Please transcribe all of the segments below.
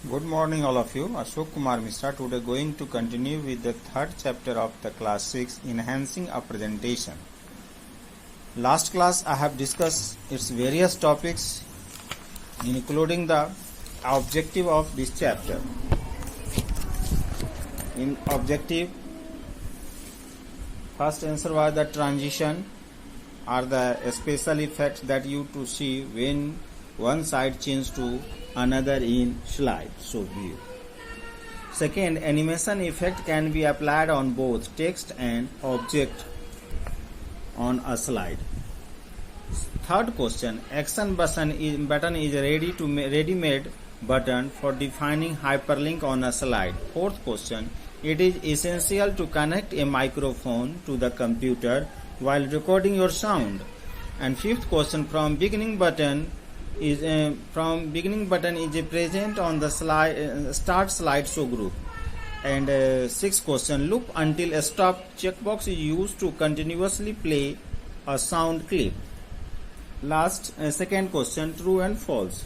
Good morning all of you. Ashok Kumar Mishra. Today going to continue with the third chapter of the class 6, Enhancing a Presentation. Last class I have discussed its various topics including the objective of this chapter. In objective, first answer was the transition are the special effects that you to see when one side changes to another in slide show view. Second, animation effect can be applied on both text and object on a slide. Third question, action button is ready-made button for defining hyperlink on a slide. Fourth question, it is essential to connect a microphone to the computer while recording your sound. And fifth question, from beginning button is present on the slide start slideshow group. And sixth question, loop until a stop checkbox is used to continuously play a sound clip. Second question, true and false.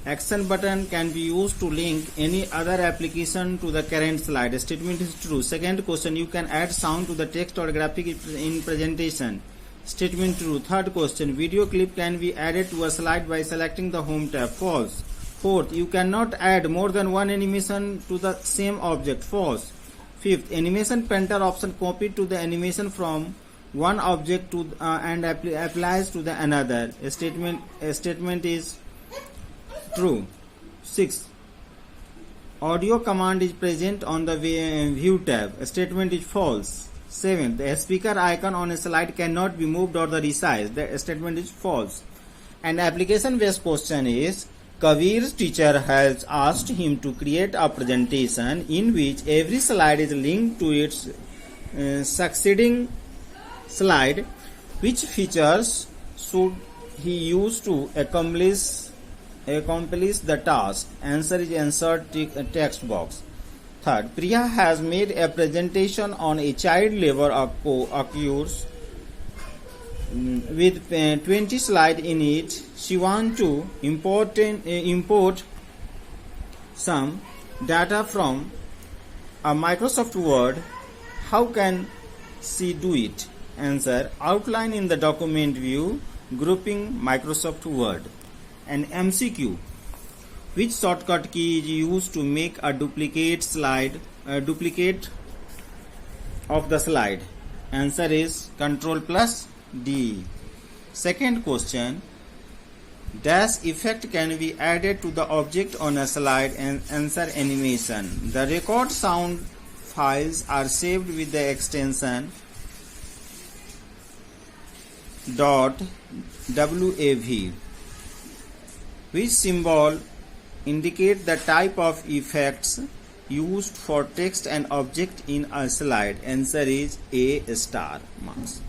Action button can be used to link any other application to the current slide. Statement is true. Second question, you can add sound to the text or graphic in presentation. Statement true. Third question, video clip can be added to a slide by selecting the home tab. False. Fourth, you cannot add more than one animation to the same object. False. Fifth, animation painter option copied to the animation from one object to and applies to the another. A statement is true. Sixth, audio command is present on the view tab. A statement is false. Seventh, a speaker icon on a slide cannot be moved or resized. The statement is false. And application based question is, Kabir's teacher has asked him to create a presentation in which every slide is linked to its succeeding slide. Which features should he use to accomplish the task? Answer is insert text box. Third, Priya has made a presentation on a child labor occurs with 20 slides in it. She wants to import some data from a Microsoft Word. How can she do it? Answer, outline in the document view, grouping Microsoft Word. And MCQ, which shortcut key is used to make a duplicate of the slide? Answer is Ctrl+D. Second question, dash effect can be added to the object on a slide. And answer, animation. The record sound files are saved with the extension .wav. Which symbol indicate the type of effects used for text and object in a slide? Answer is A star marks.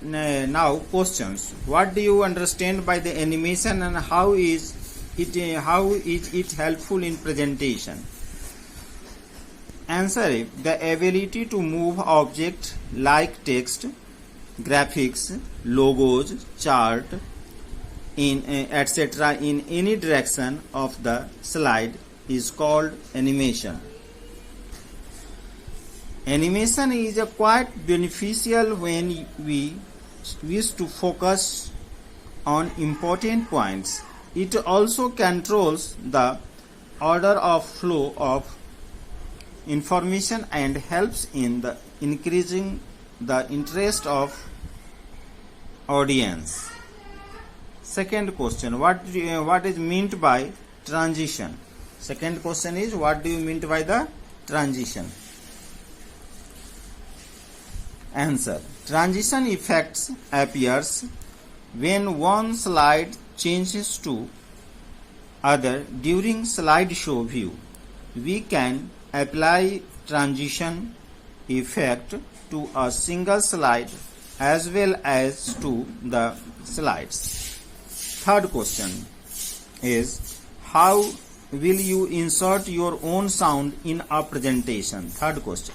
Now questions. What do you understand by the animation and how is it helpful in presentation? Answer, the ability to move objects like text, graphics, logos, chart, etc. in any direction of the slide is called animation. Animation is quite beneficial when we wish to focus on important points. It also controls the order of flow of information and helps in the increasing the interest of audience. Second question, what is meant by transition? Second question is, what do you mean by the transition? Answer, transition effects appears when one slide changes to other during slideshow view. We can apply transition effect to a single slide as well as to the slides. Third question is, how will you insert your own sound in a presentation? Third question.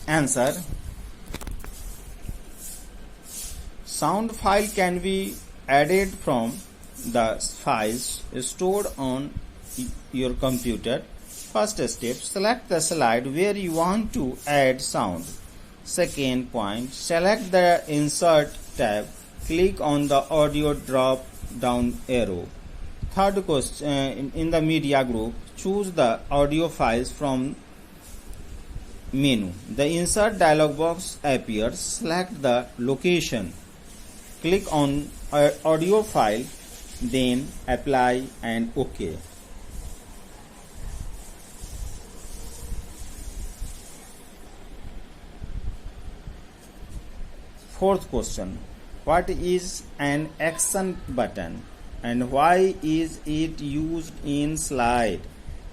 Answer, sound file can be added from the files stored on your computer. First step, select the slide where you want to add sound. Second point, select the Insert tab. Click on the audio drop down arrow. Third question, in the media group, choose the audio files from menu. The Insert dialog box appears. Select the location. Click on audio file, then apply and OK. Fourth question, what is an action button and why is it used in slide?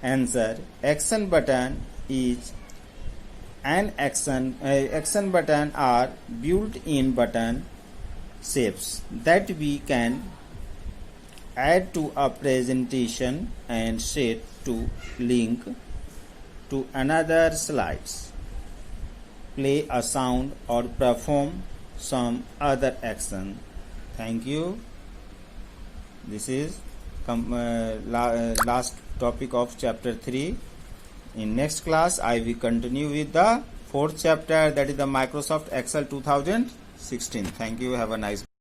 Answer, action button is an action button are built-in button shapes that we can add to a presentation and set to link to another slides, play a sound or perform some other action. Thank you. This is last topic of chapter 3. In next class I will continue with the fourth chapter, that is the Microsoft Excel 2016. Thank you. Have a nice